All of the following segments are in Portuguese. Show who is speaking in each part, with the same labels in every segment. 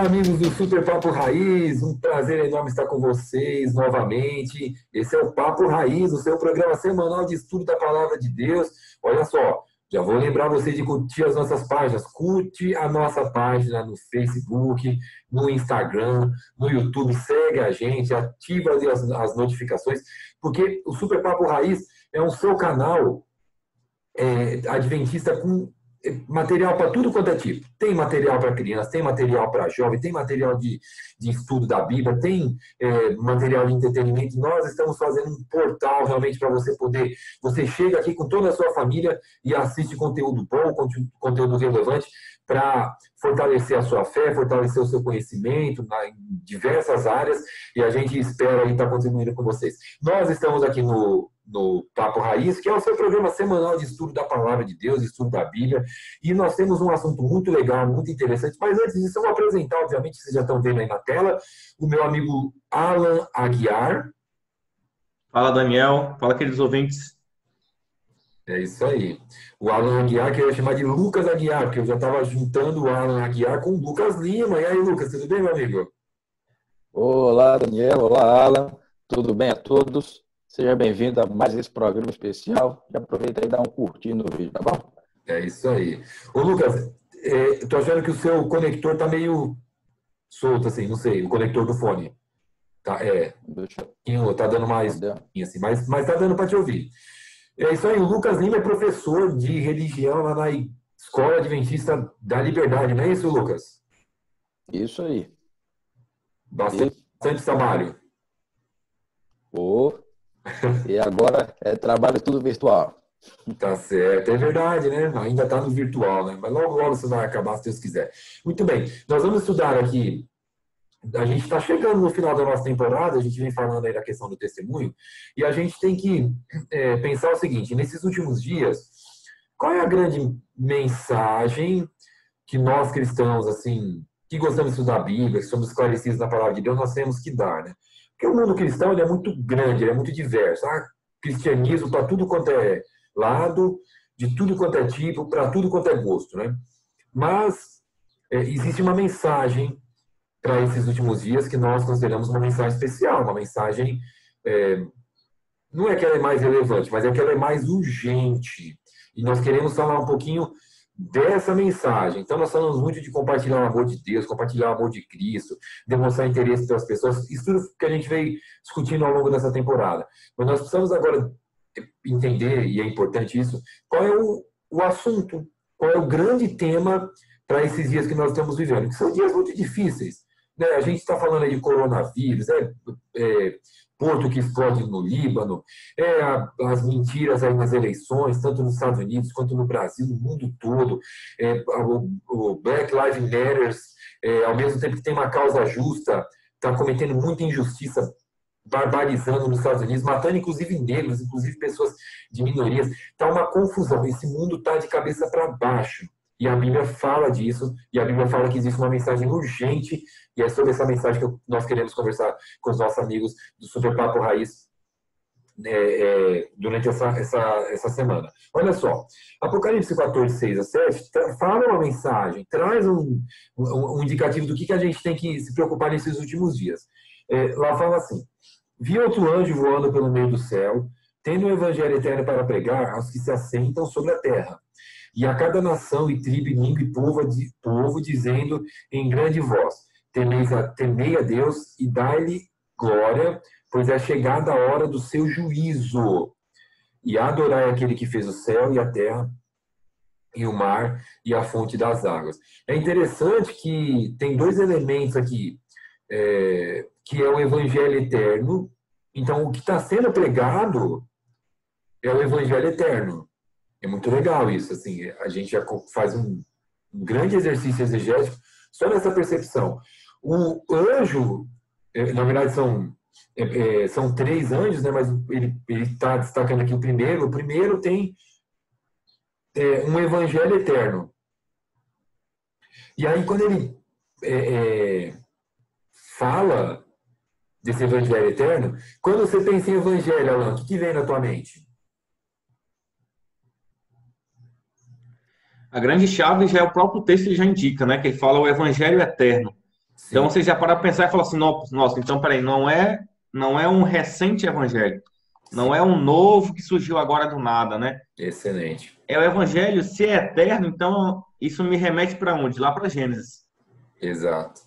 Speaker 1: amigos do Super Papo Raiz, um prazer enorme estar com vocês novamente. Esse é o Papo Raiz, o seu programa semanal de estudo da Palavra de Deus. Olha só, já vou lembrar vocês de curtir as nossas páginas. Curte a nossa página no Facebook, no Instagram, no YouTube. Segue a gente, ativa ali as notificações, porque o Super Papo Raiz é um seu canal adventista com material para tudo quanto é tipo. Tem material para criança, tem material para jovem, tem material de estudo da Bíblia, tem material de entretenimento. Nós estamos fazendo um portal realmente para você poder... Você chega aqui com toda a sua família e assiste conteúdo bom, conteúdo relevante para fortalecer a sua fé, fortalecer o seu conhecimento em diversas áreas, e a gente espera aí estar contribuindo com vocês. Nós estamos aqui no Papo Raiz, que é o seu programa semanal de estudo da Palavra de Deus, estudo da Bíblia, e nós temos um assunto muito legal, muito interessante, mas antes disso eu vou apresentar, obviamente, vocês já estão vendo aí na tela, o meu amigo Alan Aguiar.
Speaker 2: Fala, Daniel. Fala, queridos ouvintes.
Speaker 1: É isso aí. O Alan Aguiar, que eu ia chamar de Lucas Aguiar, porque eu já estava juntando o Alan Aguiar com o Lucas Lima. E aí, Lucas, tudo bem, meu amigo?
Speaker 3: Olá, Daniel. Olá, Alan. Tudo bem a todos? Seja bem-vindo a mais esse programa especial. Já aproveita e dá um curtir no vídeo, tá bom?
Speaker 1: É isso aí. Ô, Lucas, eu tô achando que o seu conector tá meio solto, assim, não sei, o conector do fone. Tá dando mais, assim, mas tá dando para te ouvir. É isso aí, o Lucas Lima é professor de religião lá na Escola Adventista da Liberdade, não é isso, Lucas?
Speaker 3: Isso aí.
Speaker 1: Bastante trabalho.
Speaker 3: E agora é trabalho tudo virtual.
Speaker 1: Tá certo, é verdade, né? Ainda tá no virtual, né? Mas logo, logo isso vai acabar, se Deus quiser. Muito bem, nós vamos estudar aqui. A gente está chegando no final da nossa temporada, a gente vem falando aí da questão do testemunho, e a gente tem que pensar o seguinte: nesses últimos dias, qual é a grande mensagem que nós cristãos, assim, que gostamos de estudar a Bíblia, que somos esclarecidos na palavra de Deus, nós temos que dar, né? Porque o mundo cristão ele é muito grande, ele é muito diverso. Cristianismo para tudo quanto é lado, de tudo quanto é tipo, para tudo quanto é gosto, né? Mas existe uma mensagem para esses últimos dias que nós consideramos uma mensagem especial, uma mensagem, não é que ela é mais relevante, mas é que ela é mais urgente. E nós queremos falar um pouquinho dessa mensagem. Então nós falamos muito de compartilhar o amor de Deus, compartilhar o amor de Cristo, demonstrar interesse pelas pessoas, isso tudo que a gente veio discutindo ao longo dessa temporada. Mas nós precisamos agora entender, e é importante isso, qual é o assunto, qual é o grande tema para esses dias que nós estamos vivendo, que são dias muito difíceis. Né? A gente está falando aí de coronavírus, porto que explode no Líbano, as mentiras aí nas eleições, tanto nos Estados Unidos quanto no Brasil, no mundo todo, o Black Lives Matter, ao mesmo tempo que tem uma causa justa, está cometendo muita injustiça, barbarizando nos Estados Unidos, matando inclusive negros, inclusive pessoas de minorias. Está uma confusão, esse mundo está de cabeça para baixo. E a Bíblia fala disso, e a Bíblia fala que existe uma mensagem urgente, e é sobre essa mensagem que nós queremos conversar com os nossos amigos do Super Papo Raiz durante essa semana. Olha só, Apocalipse 14, 6 a 7, fala uma mensagem, traz um indicativo do que a gente tem que se preocupar nesses últimos dias. Lá fala assim: vi outro anjo voando pelo meio do céu, tendo o evangelho eterno para pregar aos que se assentam sobre a terra, e a cada nação e tribo, e língua e povo, dizendo em grande voz: temei a Deus e dai-lhe glória, pois é chegada a hora do seu juízo. E adorai aquele que fez o céu e a terra, e o mar e a fonte das águas. É interessante que tem dois elementos aqui, que é o evangelho eterno. Então, o que está sendo pregado é o evangelho eterno. É muito legal isso, assim, a gente já faz um grande exercício exegético só nessa percepção. O anjo, na verdade são três anjos, né, mas ele está destacando aqui o primeiro. O primeiro tem um evangelho eterno. E aí quando ele fala desse evangelho eterno, quando você pensa em evangelho, Alan, o que vem na tua mente?
Speaker 2: A grande chave já é o próprio texto, ele já indica, né? Que ele fala o evangelho eterno. Então
Speaker 1: Sim,
Speaker 2: você já para pensar e fala assim, nossa, então peraí, não é um recente evangelho, não
Speaker 1: sim.
Speaker 2: é um novo que surgiu agora do nada, né?
Speaker 1: Excelente.
Speaker 2: É o evangelho, se é eterno, então isso me remete para onde? Lá para Gênesis.
Speaker 1: Exato.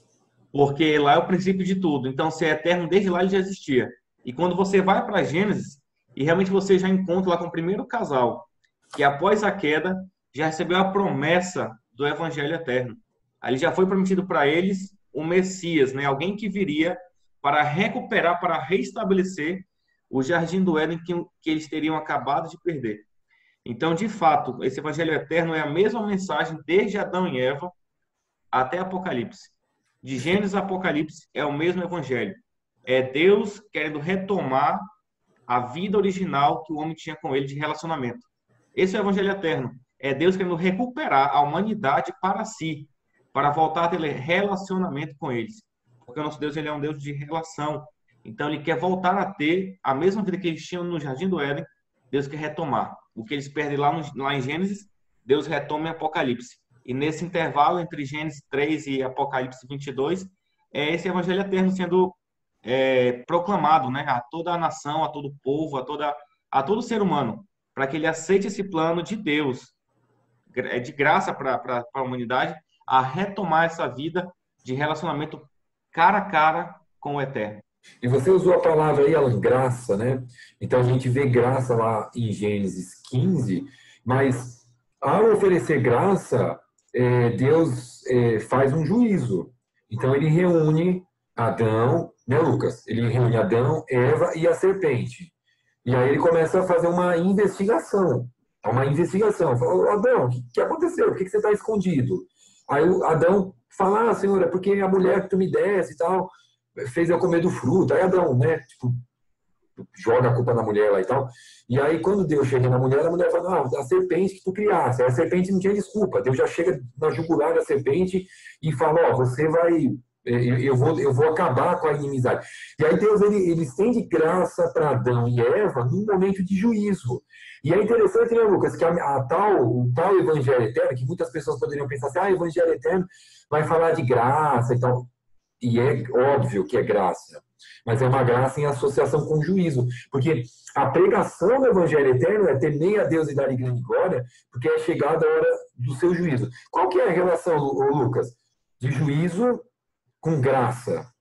Speaker 2: Porque lá é o princípio de tudo. Então, se é eterno, desde lá ele já existia. E quando você vai para Gênesis, e realmente você já encontra lá com o primeiro casal, que após a queda já recebeu a promessa do evangelho eterno. Ali já foi prometido para eles o Messias, né? Alguém que viria para recuperar, para restabelecer o jardim do Éden que eles teriam acabado de perder. Então, de fato, esse evangelho eterno é a mesma mensagem desde Adão e Eva até Apocalipse. De Gênesis a Apocalipse é o mesmo evangelho. É Deus querendo retomar a vida original que o homem tinha com ele de relacionamento. Esse é o evangelho eterno. É Deus querendo recuperar a humanidade para si, para voltar a ter relacionamento com eles. Porque o nosso Deus, ele é um Deus de relação. Então ele quer voltar a ter a mesma vida que eles tinham no Jardim do Éden. Deus quer retomar. O que eles perdem lá em Gênesis, Deus retoma em Apocalipse. E nesse intervalo entre Gênesis 3 e Apocalipse 22, é esse evangelho eterno sendo proclamado, né, a toda a nação, a todo o povo, a todo ser humano, para que ele aceite esse plano de Deus, de graça para a humanidade, a retomar essa vida de relacionamento cara a cara com o eterno.
Speaker 1: E você usou a palavra aí, Alan, graça, né? Então a gente vê graça lá em Gênesis 15, mas ao oferecer graça, Deus faz um juízo. Então ele reúne Adão, né, Lucas? Ele reúne Adão, Eva e a serpente. E aí ele começa a fazer uma investigação. Uma investigação. Fala, "Ô, Adão, o que aconteceu? Por que você está escondido?" Aí o Adão fala, Senhor, é porque a mulher que tu me desse e tal fez eu comer do fruto. Aí Adão, né, tipo, joga a culpa na mulher lá e tal. E aí, quando Deus chega na mulher, a mulher fala, a serpente que tu criaste. Aí a serpente não tinha desculpa. Deus já chega na jugular da serpente e fala, você vai... Eu vou acabar com a inimizade. E aí Deus, ele estende graça para Adão e Eva num momento de juízo. E é interessante, né, Lucas, que o tal evangelho eterno, que muitas pessoas poderiam pensar assim, evangelho eterno vai falar de graça e tal. E é óbvio que é graça, mas é uma graça em associação com o juízo. Porque a pregação do Evangelho Eterno é temer a Deus e dar-lhe grande glória, porque é chegada a hora do seu juízo. Qual que é a relação, Lucas, de juízo com graça?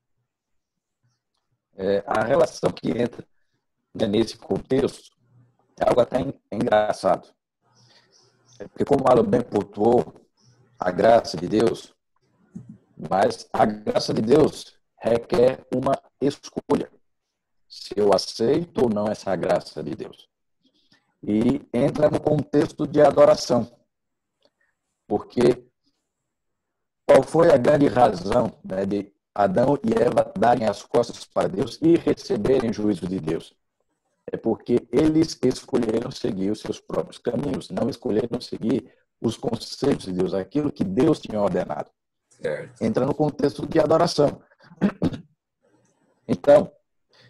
Speaker 3: A relação que entra, né, nesse contexto é algo até engraçado. Porque como o Alan bem pontuou, a graça de Deus, mas a graça de Deus requer uma escolha. Se eu aceito ou não essa graça de Deus. E entra no contexto de adoração. Porque qual foi a grande razão, né, de Adão e Eva darem as costas para Deus e receberem o juízo de Deus? É porque eles escolheram seguir os seus próprios caminhos, não escolheram seguir os conselhos de Deus, aquilo que Deus tinha ordenado.
Speaker 1: Certo.
Speaker 3: Entra no contexto de adoração. Então,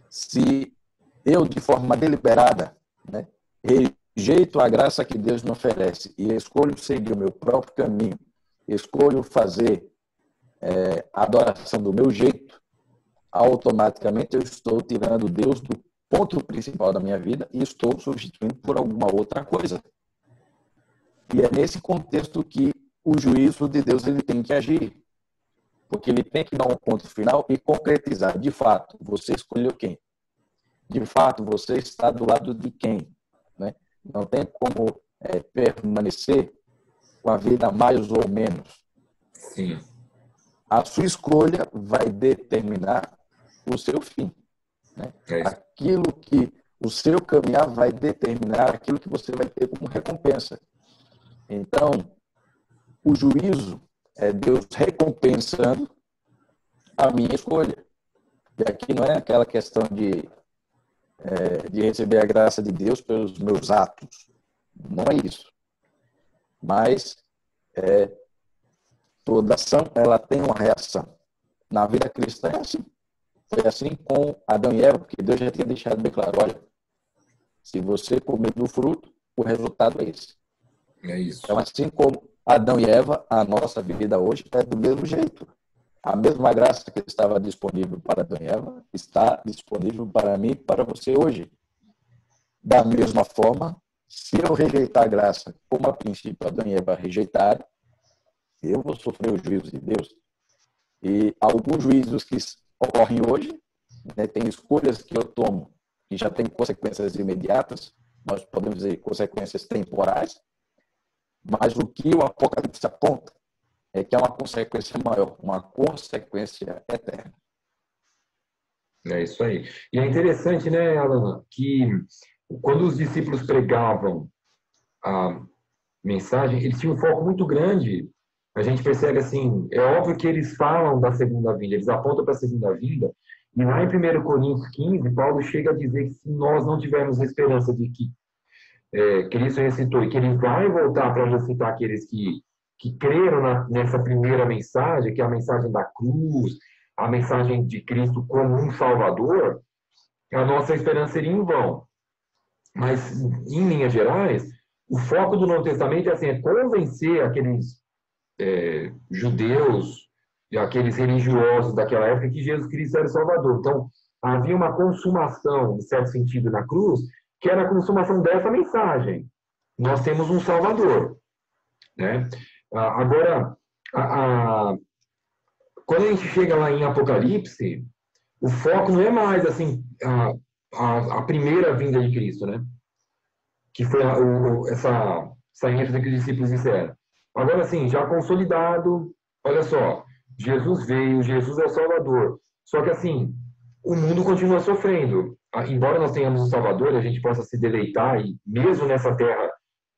Speaker 3: se eu, de forma deliberada, né, rejeito a graça que Deus me oferece e escolho seguir o meu próprio caminho, escolho fazer a adoração do meu jeito, automaticamente eu estou tirando Deus do ponto principal da minha vida e estou substituindo por alguma outra coisa. E é nesse contexto que o juízo de Deus ele tem que agir. Porque ele tem que dar um ponto final e concretizar. De fato, você escolheu quem? De fato, você está do lado de quem? Né? Não tem como permanecer com a vida mais ou menos.
Speaker 1: Sim.
Speaker 3: A sua escolha vai determinar o seu fim. Né? Aquilo que o seu caminhar vai determinar aquilo que você vai ter como recompensa. Então, o juízo é Deus recompensando a minha escolha. E aqui não é aquela questão de receber a graça de Deus pelos meus atos. Não é isso. Mas toda ação ela tem uma reação. Na vida cristã é assim. Foi assim com Adão e Eva, porque Deus já tinha deixado bem claro, olha, se você comer do fruto, o resultado é esse.
Speaker 1: É isso.
Speaker 3: Então, assim como Adão e Eva, a nossa vida hoje é do mesmo jeito. A mesma graça que estava disponível para Adão e Eva está disponível para mim e para você hoje. Da mesma forma, se eu rejeitar a graça, como a princípio Adão e Eva rejeitaram, eu vou sofrer o juízo de Deus. E alguns juízos que ocorrem hoje, né, tem escolhas que eu tomo que já têm consequências imediatas, nós podemos dizer consequências temporais, mas o que o Apocalipse aponta é que é uma consequência maior, uma consequência eterna.
Speaker 1: É isso aí. E é interessante, né, Alan, que quando os discípulos pregavam a mensagem, eles tinham um foco muito grande. A gente percebe assim, é óbvio que eles falam da segunda vinda, eles apontam para a segunda vinda, e lá em 1 Coríntios 15, Paulo chega a dizer que se nós não tivermos esperança de que Cristo ressuscitou e que ele vai voltar para ressuscitar aqueles que creram nessa primeira mensagem, que é a mensagem da cruz, a mensagem de Cristo como um Salvador, a nossa esperança seria em vão. Mas, em linhas gerais, o foco do Novo Testamento é convencer aqueles judeus e aqueles religiosos daquela época que Jesus Cristo era o Salvador. Então, havia uma consumação, em certo sentido, na cruz, que era a consumação dessa mensagem. Nós temos um Salvador. Né? Agora, quando a gente chega lá em Apocalipse, o foco não é mais assim a primeira vinda de Cristo, né? Que foi essa ênfase que os discípulos disseram. Agora, assim, já consolidado, olha só, Jesus veio, Jesus é o Salvador. Só que, assim, o mundo continua sofrendo. Embora nós tenhamos um Salvador e a gente possa se deleitar, e mesmo nessa terra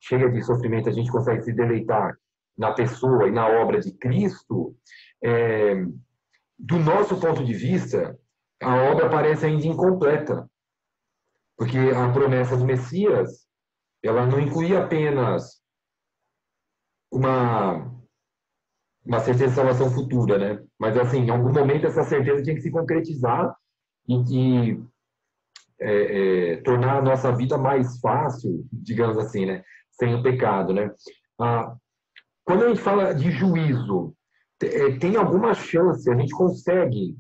Speaker 1: cheia de sofrimento, a gente consegue se deleitar na pessoa e na obra de Cristo, do nosso ponto de vista, a obra parece ainda incompleta. Porque a promessa do Messias, ela não incluía apenas uma certeza de salvação futura, né? Mas, assim, em algum momento essa certeza tinha que se concretizar e tornar a nossa vida mais fácil, digamos assim, né? Sem o pecado, né? Quando a gente fala de juízo, tem alguma chance, a gente consegue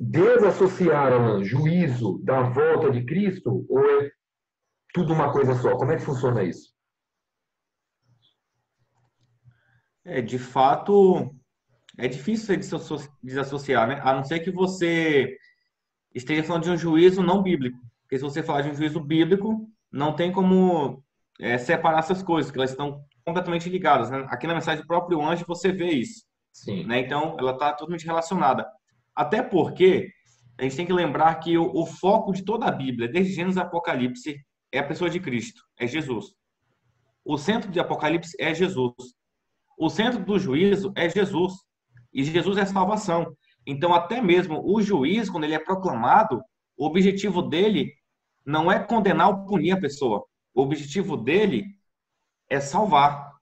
Speaker 1: desassociar juízo da volta de Cristo, ou é tudo uma coisa só? Como é que funciona isso?
Speaker 2: De fato, é difícil desassociar, né? A não ser que você esteja falando de um juízo não bíblico. Porque se você falar de um juízo bíblico, não tem como separar essas coisas, que elas estão completamente ligadas, né? Aqui na mensagem do próprio anjo você vê isso.
Speaker 1: Sim.
Speaker 2: Né? Então, ela está totalmente relacionada. Até porque a gente tem que lembrar que o foco de toda a Bíblia, desde Gênesis a Apocalipse, é a pessoa de Cristo, é Jesus. O centro de Apocalipse é Jesus. O centro do juízo é Jesus. E Jesus é a salvação. Então, até mesmo o juiz, quando ele é proclamado, o objetivo dele não é condenar ou punir a pessoa. O objetivo dele é salvar.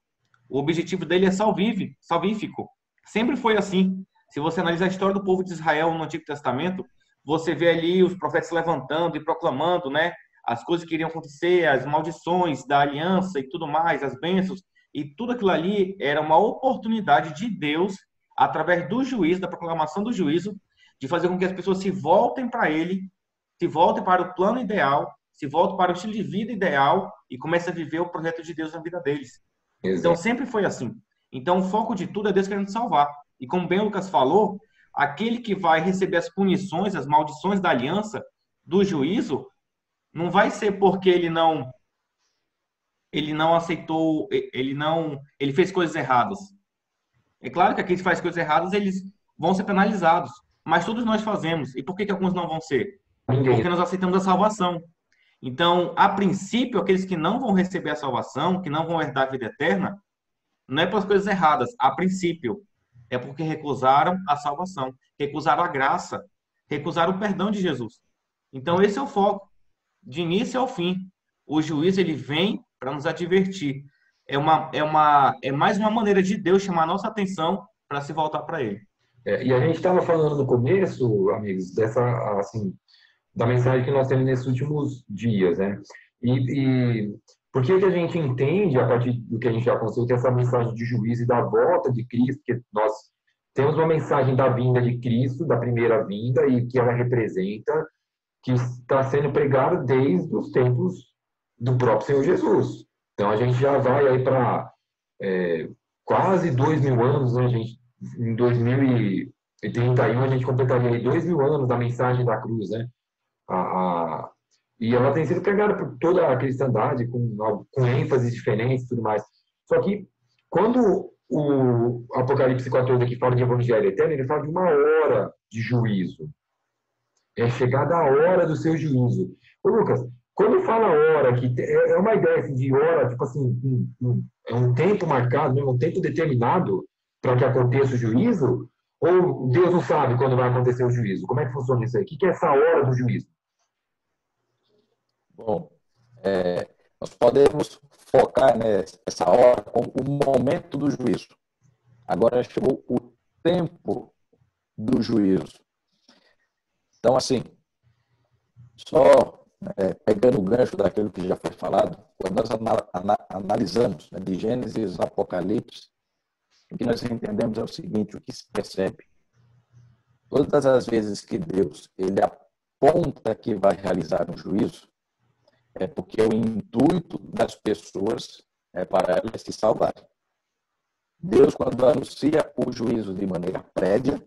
Speaker 2: O objetivo dele é salvífico. Sempre foi assim. Se você analisar a história do povo de Israel no Antigo Testamento, você vê ali os profetas levantando e proclamando, né, as coisas que iriam acontecer, as maldições da aliança e tudo mais, as bênçãos, e tudo aquilo ali era uma oportunidade de Deus, através do juízo, da proclamação do juízo, de fazer com que as pessoas se voltem para Ele, se voltem para o plano ideal, se voltem para o estilo de vida ideal e comecem a viver o projeto de Deus na vida deles.
Speaker 1: Exato.
Speaker 2: Então, sempre foi assim. Então, o foco de tudo é Deus querendo salvar. E como bem o Lucas falou, aquele que vai receber as punições, as maldições da aliança, do juízo, não vai ser porque ele não aceitou, ele fez coisas erradas. É claro que aqueles que fazem coisas erradas, eles vão ser penalizados. Mas todos nós fazemos. E por que alguns não vão ser? Porque nós aceitamos a salvação. Então, a princípio, aqueles que não vão receber a salvação, que não vão herdar a vida eterna, não é pelas coisas erradas, a princípio. É porque recusaram a salvação, recusaram a graça, recusaram o perdão de Jesus. Então, esse é o foco, de início ao fim. O juiz, ele vem para nos advertir. É mais uma maneira de Deus chamar a nossa atenção para se voltar para Ele.
Speaker 1: E a gente estava falando no começo, amigos, da mensagem que nós temos nesses últimos dias, né? E Por que que a gente entende, a partir do que a gente já conseguiu, que essa mensagem de juízo e da volta de Cristo, que nós temos uma mensagem da vinda de Cristo, da primeira vinda, e que ela representa, que está sendo pregada desde os tempos do próprio Senhor Jesus. Então, a gente já vai aí para quase 2.000 anos, né? Em 2031, a gente completaria aí 2.000 anos da mensagem da cruz, né? E ela tem sido pregada por toda a cristandade, com ênfases diferentes e tudo mais. Só que, quando o Apocalipse 14 aqui fala de evangelho eterno, ele fala de uma hora de juízo. É chegada a hora do seu juízo. Ô, Lucas, quando fala hora, que é uma ideia assim, de hora, tipo assim, é um tempo marcado, né, um tempo determinado para que aconteça o juízo? Ou Deus não sabe quando vai acontecer o juízo? Como é que funciona isso aí? O que é essa hora do juízo?
Speaker 3: Bom, nós podemos focar nessa hora como o momento do juízo. Agora chegou o tempo do juízo. Então, assim, só pegando o gancho daquilo que já foi falado, quando nós analisamos de Gênesis, Apocalipse, o que nós entendemos é o seguinte, o que se percebe. Todas as vezes que Deus ele aponta que vai realizar um juízo, é porque o intuito das pessoas é para elas se salvarem. Deus, quando anuncia o juízo de maneira prévia,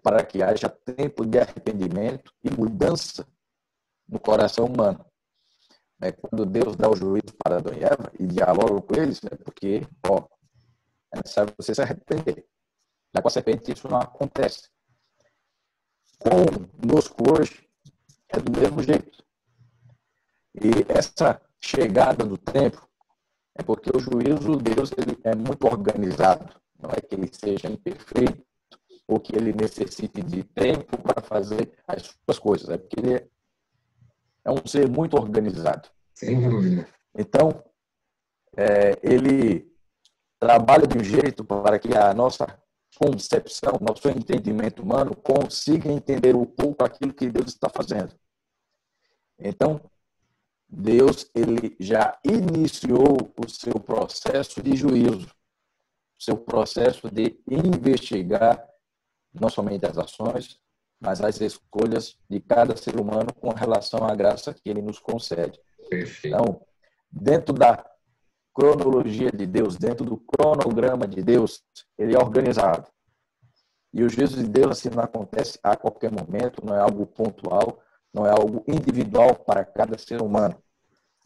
Speaker 3: para que haja tempo de arrependimento e mudança no coração humano. Quando Deus dá o juízo para Adão e Eva e dialoga com eles, é porque é necessário você se arrepender. Já com a serpente isso não acontece. Conosco hoje é do mesmo jeito. E essa chegada do tempo é porque o juízo de Deus ele é muito organizado. Não é que ele seja imperfeito ou que ele necessite de tempo para fazer as suas coisas. É porque ele é um ser muito organizado.
Speaker 1: Sem dúvida.
Speaker 3: Então, ele trabalha de um jeito para que a nossa concepção, nosso entendimento humano consiga entender um pouco aquilo que Deus está fazendo. Então, Deus ele já iniciou o seu processo de juízo, o seu processo de investigar não somente as ações, mas as escolhas de cada ser humano com relação à graça que ele nos concede.
Speaker 1: Perfeito.
Speaker 3: Então, dentro da cronologia de Deus, dentro do cronograma de Deus, ele é organizado. E o juízo de Deus assim não acontece a qualquer momento, não é algo pontual, não é algo individual para cada ser humano.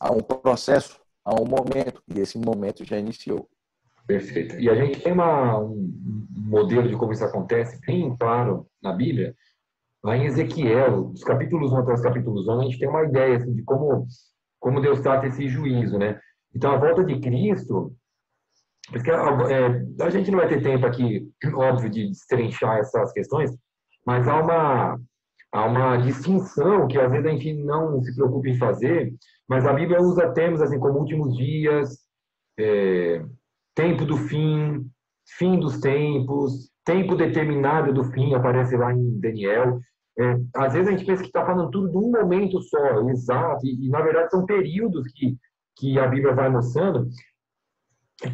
Speaker 3: Há um processo, há um momento, e esse momento já iniciou.
Speaker 1: Perfeito. E a gente tem um modelo de como isso acontece bem claro na Bíblia. Lá em Ezequiel, dos capítulos 1 até os capítulos 11, a gente tem uma ideia assim, de como Deus trata esse juízo, né? Então, a volta de Cristo, porque a gente não vai ter tempo aqui, óbvio, de destrinchar essas questões, mas há uma distinção que às vezes a gente não se preocupa em fazer, mas a Bíblia usa termos assim como últimos dias, tempo do fim, fim dos tempos, tempo determinado do fim, aparece lá em Daniel. Às vezes a gente pensa que está falando tudo de um momento só, exato, e na verdade são períodos que a Bíblia vai mostrando,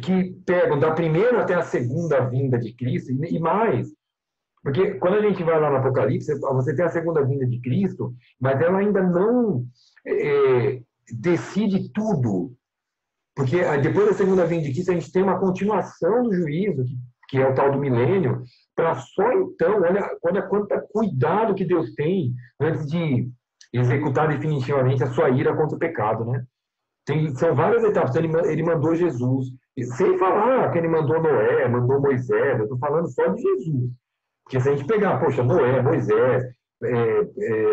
Speaker 1: que pegam da primeira até a segunda vinda de Cristo, e mais. Porque quando a gente vai lá no Apocalipse, você tem a segunda vinda de Cristo, mas ela ainda não decide tudo. Porque depois da segunda vinda de Cristo, a gente tem uma continuação do juízo, que é o tal do milênio, para só então, olha quanto cuidado que Deus tem antes de executar definitivamente a sua ira contra o pecado, né? São várias etapas. Ele mandou Jesus, sem falar que ele mandou Noé, mandou Moisés, eu estou falando só de Jesus. Porque se a gente pegar, poxa, Noé, Moisés,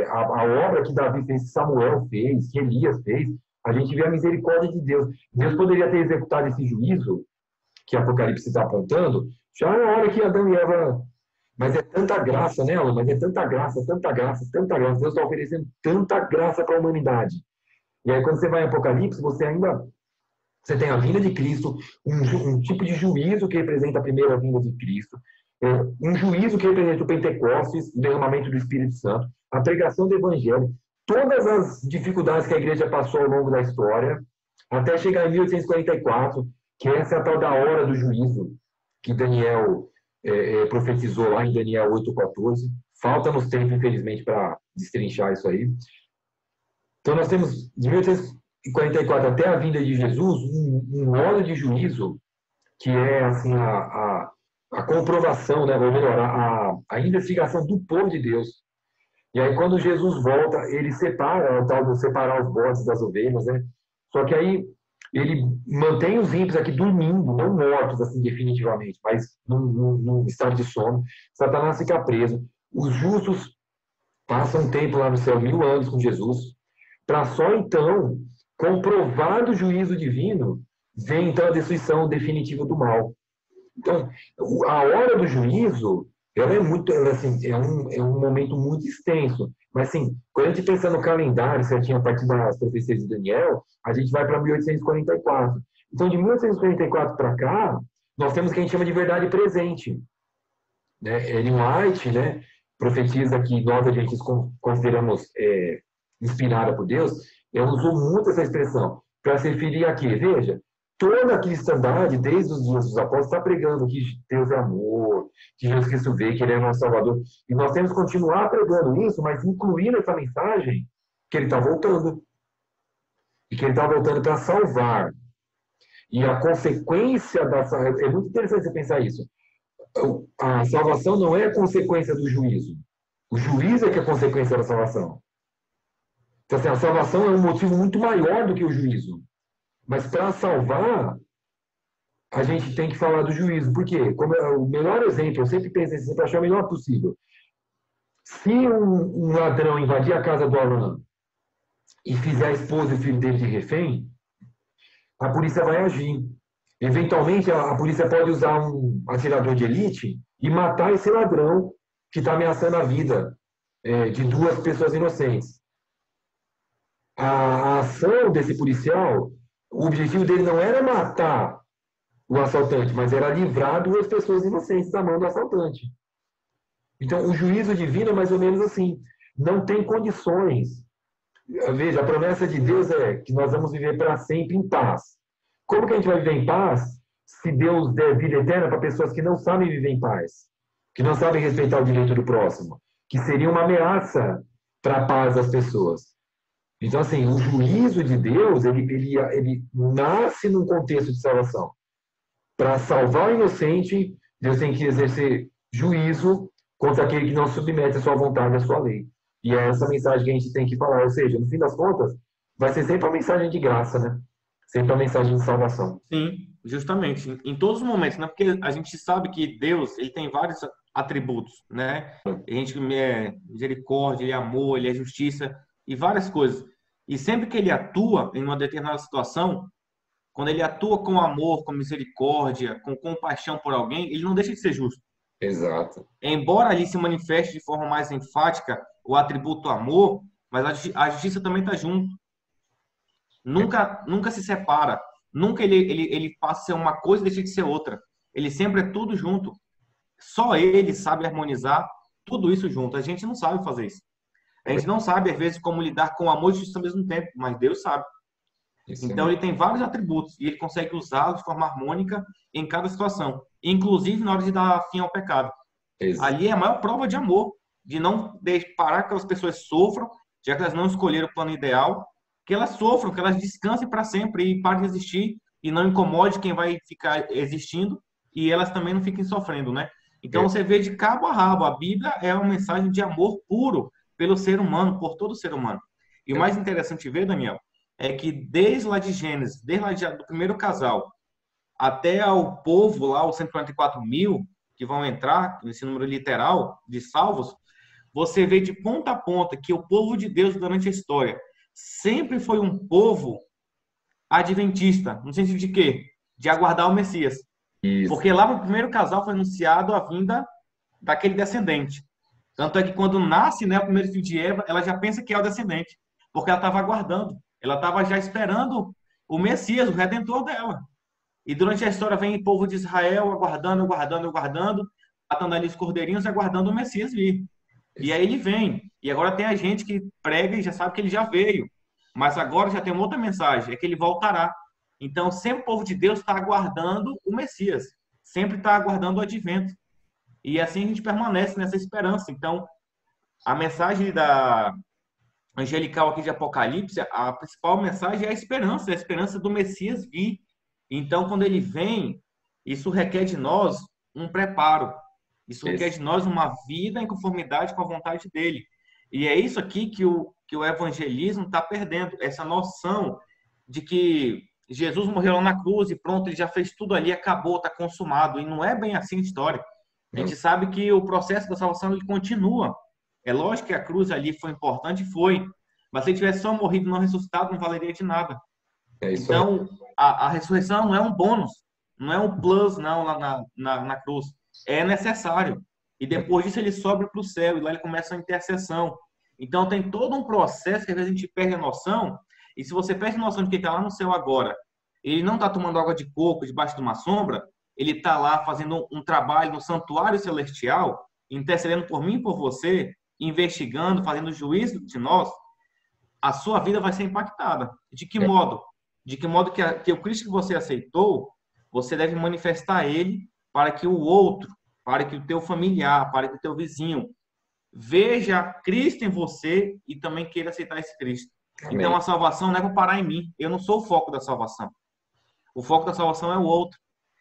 Speaker 1: a obra que Davi fez, que Samuel fez, que Elias fez, a gente vê a misericórdia de Deus. Deus poderia ter executado esse juízo que Apocalipse está apontando, já na hora que Adão e Eva... Mas é tanta graça, né, Alan? Mas é tanta graça, tanta graça, tanta graça. Deus está oferecendo tanta graça para a humanidade. E aí, quando você vai em Apocalipse, você tem a vinda de Cristo, um tipo de juízo que representa a primeira vinda de Cristo, um juízo que representa o Pentecostes, o derramamento do Espírito Santo, a pregação do Evangelho, todas as dificuldades que a igreja passou ao longo da história, até chegar em 1844, que essa é a tal da hora do juízo, que Daniel profetizou lá em Daniel 8,14. Falta-nos tempo, infelizmente, para destrinchar isso aí. Então, nós temos, de 1844 até a vinda de Jesus, um modo de juízo que é assim, a comprovação, né, ou melhor, a investigação do povo de Deus. E aí, quando Jesus volta, ele separa, o tal de separar os bodes das ovelhas, né? Só que aí ele mantém os ímpios aqui dormindo, não mortos, assim, definitivamente, mas num estado de sono. Satanás fica preso. Os justos passam um tempo lá no céu, 1000 anos com Jesus, para só então, comprovado o juízo divino, vem então a destruição definitiva do mal. Então, a hora do juízo, ela é muito, assim, é um momento muito extenso. Mas, assim, quando a gente pensa no calendário, certinho, a partir das profecias de Daniel, a gente vai para 1844. Então, de 1844 para cá, nós temos o que a gente chama de verdade presente. Né? Ellen White, né, profetiza que nós, a gente consideramos inspirada por Deus, usou muito essa expressão para se referir a quê? Veja, toda a cristandade, desde os dias dos apóstolos, está pregando que Deus é amor, que Jesus Cristo veio, que Ele é nosso Salvador. E nós temos que continuar pregando isso, mas incluindo essa mensagem que Ele está voltando. E que Ele está voltando para salvar. E a consequência da salvação... É muito interessante você pensar isso. A salvação não é a consequência do juízo. O juízo é que é a consequência da salvação. Então, assim, a salvação é um motivo muito maior do que o juízo. Mas para salvar, a gente tem que falar do juízo. Por quê? Como o melhor exemplo, eu sempre penso assim, para achar o melhor possível. Se um ladrão invadir a casa do Alan e fizer a esposa e o filho dele de refém, a polícia vai agir. Eventualmente, a polícia pode usar um atirador de elite e matar esse ladrão que está ameaçando a vida de 2 pessoas inocentes. A ação desse policial... O objetivo dele não era matar o assaltante, mas era livrar 2 pessoas inocentes da mão do assaltante. Então, o juízo divino é mais ou menos assim. Não tem condições. Veja, a promessa de Deus é que nós vamos viver para sempre em paz. Como que a gente vai viver em paz se Deus der vida eterna para pessoas que não sabem viver em paz? Que não sabem respeitar o direito do próximo? Que seria uma ameaça para a paz das pessoas. Então, assim, o juízo de Deus, ele nasce num contexto de salvação. Para salvar o inocente, Deus tem que exercer juízo contra aquele que não submete a sua vontade, a sua lei. E é essa mensagem que a gente tem que falar. Ou seja, no fim das contas, vai ser sempre uma mensagem de graça, né? Sempre uma mensagem de salvação.
Speaker 2: Sim, justamente. Em todos os momentos, né? Porque a gente sabe que Deus, ele tem vários atributos, né? A gente é misericórdia, ele é amor, ele é justiça e várias coisas. E sempre que ele atua em uma determinada situação, quando ele atua com amor, com misericórdia, com compaixão por alguém, ele não deixa de ser justo.
Speaker 1: Exato.
Speaker 2: Embora ali se manifeste de forma mais enfática o atributo amor, mas a justiça também está junto. Nunca se separa. Nunca ele passa a ser uma coisa e deixa de ser outra. Ele sempre é tudo junto. Só ele sabe harmonizar tudo isso junto. A gente não sabe fazer isso. A gente não sabe, às vezes, como lidar com amor e justiça ao mesmo tempo, mas Deus sabe. Então, ele tem vários atributos e ele consegue usá-los de forma harmônica em cada situação, inclusive na hora de dar fim ao pecado. Ali é a maior prova de amor, de não parar que as pessoas sofram, já que elas não escolheram o plano ideal, que elas sofram, que elas descansem para sempre e parem de existir e não incomode quem vai ficar existindo e elas também não fiquem sofrendo, né? Então, você vê de cabo a rabo, a Bíblia é uma mensagem de amor puro pelo ser humano, por todo ser humano. E o mais interessante ver, Daniel, é que desde lá de Gênesis, desde lá do primeiro casal, até o povo lá, os 144 mil, que vão entrar nesse número literal de salvos, você vê de ponta a ponta que o povo de Deus durante a história sempre foi um povo adventista, no sentido de quê? De aguardar o Messias. Isso. Porque lá no primeiro casal foi anunciado a vinda daquele descendente. Tanto é que quando nasce, né, o primeiro filho de Eva, ela já pensa que é o descendente, porque ela estava aguardando, ela estava já esperando o Messias, o Redentor dela. E durante a história vem o povo de Israel aguardando, matando ali os cordeirinhos, aguardando o Messias vir. E aí ele vem. E agora tem a gente que prega e já sabe que ele já veio. Mas agora já tem uma outra mensagem, é que ele voltará. Então, sempre o povo de Deus está aguardando o Messias, sempre está aguardando o advento. E assim a gente permanece nessa esperança. Então, a mensagem da angelical aqui de Apocalipse, a principal mensagem é a esperança do Messias vir. Então, quando ele vem, isso requer de nós um preparo. Isso requer de nós uma vida em conformidade com a vontade dele. E é isso aqui que o evangelismo está perdendo, essa noção de que Jesus morreu lá na cruz e pronto, ele já fez tudo ali, acabou, está consumado. E não é bem assim a história. A gente sabe que o processo da salvação ele continua. É lógico que a cruz ali foi importante, foi. Mas se ele tivesse só morrido e não ressuscitado, não valeria de nada. Então, a ressurreição não é um bônus, não é um plus, não, lá na cruz. É necessário. E depois disso ele sobe para o céu, e lá ele começa a intercessão. Então, tem todo um processo que às vezes a gente perde a noção. E se você perde a noção de que ele está lá no céu agora, ele não está tomando água de coco debaixo de uma sombra, ele está lá fazendo um trabalho no santuário celestial, intercedendo por mim e por você, investigando, fazendo juízo de nós, a sua vida vai ser impactada. De que modo? De que modo que o Cristo que você aceitou, você deve manifestar ele para que o outro, para que o teu familiar, para que o teu vizinho veja Cristo em você e também queira aceitar esse Cristo. Amém. Então, a salvação não é para parar em mim. Eu não sou o foco da salvação. O foco da salvação é o outro.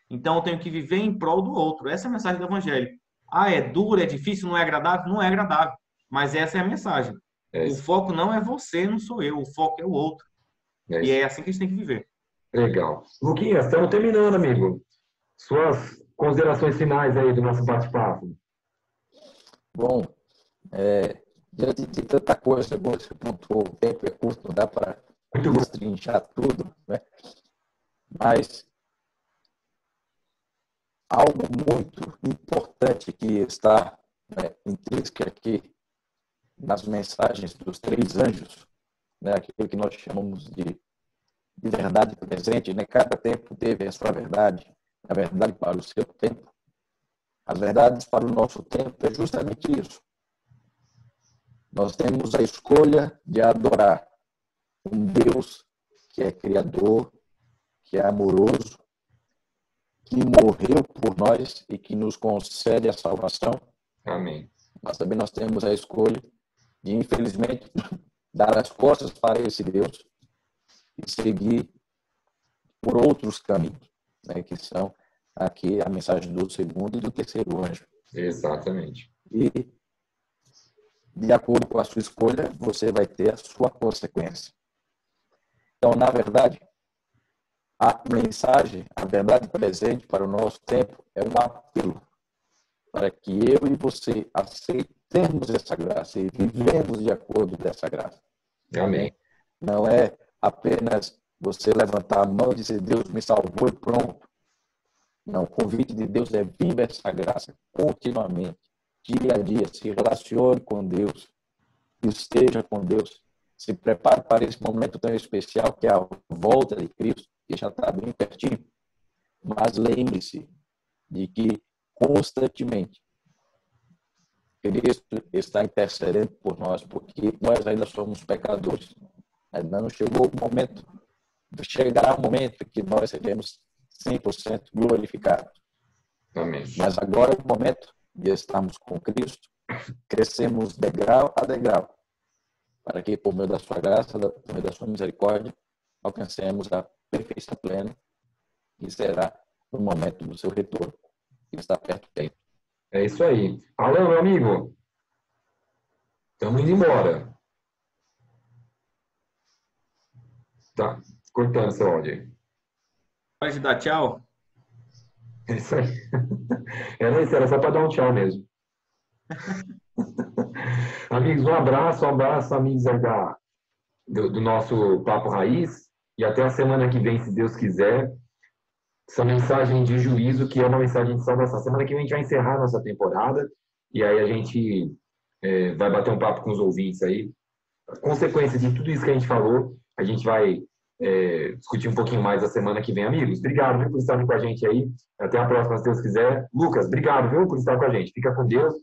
Speaker 2: Então, eu tenho que viver em prol do outro. Essa é a mensagem do Evangelho. Ah, é duro, é difícil, não é agradável? Não é agradável. Mas essa é a mensagem. O foco não é você, não sou eu. O foco é o outro. E é assim que a gente tem que viver.
Speaker 1: Legal. Luquinhas, estamos terminando, amigo. Suas considerações finais aí do nosso bate-papo.
Speaker 3: Bom, diante de tanta coisa, como você pontuou, o tempo é curto, não dá para destrinchar tudo, né? Mas algo muito importante que está intrínseco aqui nas mensagens dos 3 anjos, né? Aquilo que nós chamamos de verdade presente, né? Cada tempo teve a sua verdade, a verdade para o seu tempo. As verdades para o nosso tempo é justamente isso. Nós temos a escolha de adorar um Deus que é criador, que é amoroso, que morreu por nós e que nos concede a salvação.
Speaker 1: Amém.
Speaker 3: Mas também nós temos a escolha de, infelizmente, dar as costas para esse Deus e seguir por outros caminhos, né, que são aqui a mensagem do 2º e do 3º anjo.
Speaker 1: Exatamente.
Speaker 3: E, de acordo com a sua escolha, você vai ter a sua consequência. Então, na verdade, a mensagem, a verdade presente para o nosso tempo é um apelo para que eu e você aceitemos essa graça e vivemos de acordo com essa graça.
Speaker 1: Amém.
Speaker 3: Não é apenas você levantar a mão e dizer, Deus me salvou e pronto. Não, o convite de Deus é viva essa graça continuamente, dia a dia. Se relacione com Deus, esteja com Deus. Se prepare para esse momento tão especial que é a volta de Cristo, que já está bem pertinho. Mas lembre-se de que constantemente Cristo está intercedendo por nós, porque nós ainda somos pecadores. Ainda não chegou o momento, chegará o momento que nós seremos 100% glorificados.
Speaker 1: Amém.
Speaker 3: Mas agora é o momento de estarmos com Cristo, crescemos degrau a degrau, para que, por meio da sua graça, por meio da sua misericórdia, alcancemos a perfeição plena, que será no momento do seu retorno, que está perto dele.
Speaker 1: É isso aí. Alô, meu amigo. Estamos indo embora. Tá cortando seu áudio aí.
Speaker 2: Pode dar tchau?
Speaker 1: É isso aí. Era só para dar um tchau mesmo. Amigos, um abraço, amigos aí do nosso Papo Raiz. E até a semana que vem, se Deus quiser. Essa mensagem de juízo, que é uma mensagem de salvação. Semana que vem a gente vai encerrar a nossa temporada. E aí a gente vai bater um papo com os ouvintes aí. A consequência de tudo isso que a gente falou, a gente vai discutir um pouquinho mais a semana que vem. Amigos, obrigado, viu, por estarem com a gente aí. Até a próxima, se Deus quiser. Lucas, obrigado, viu, por estar com a gente. Fica com Deus.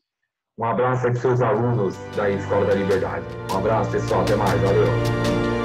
Speaker 1: Um abraço aí para os seus alunos da Escola da Liberdade. Um abraço, pessoal. Até mais. Valeu.